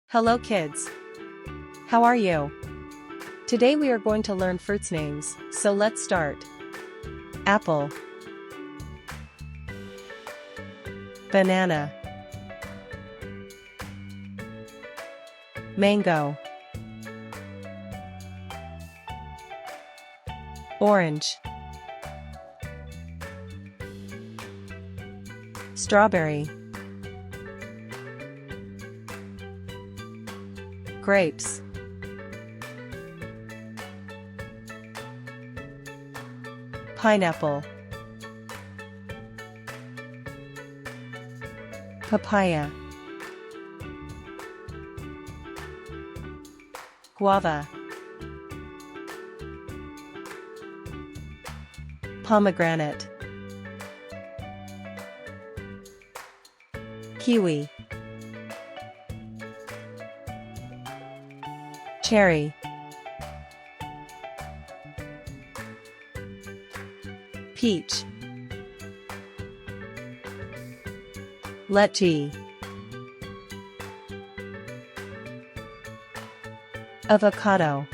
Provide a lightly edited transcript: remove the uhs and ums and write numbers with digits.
Hello kids. How are you? Today we are going to learn fruits names, so let's start. Apple, banana, mango, orange, strawberry, grapes, pineapple, papaya, guava, pomegranate, kiwi, cherry, peach, lychee, avocado,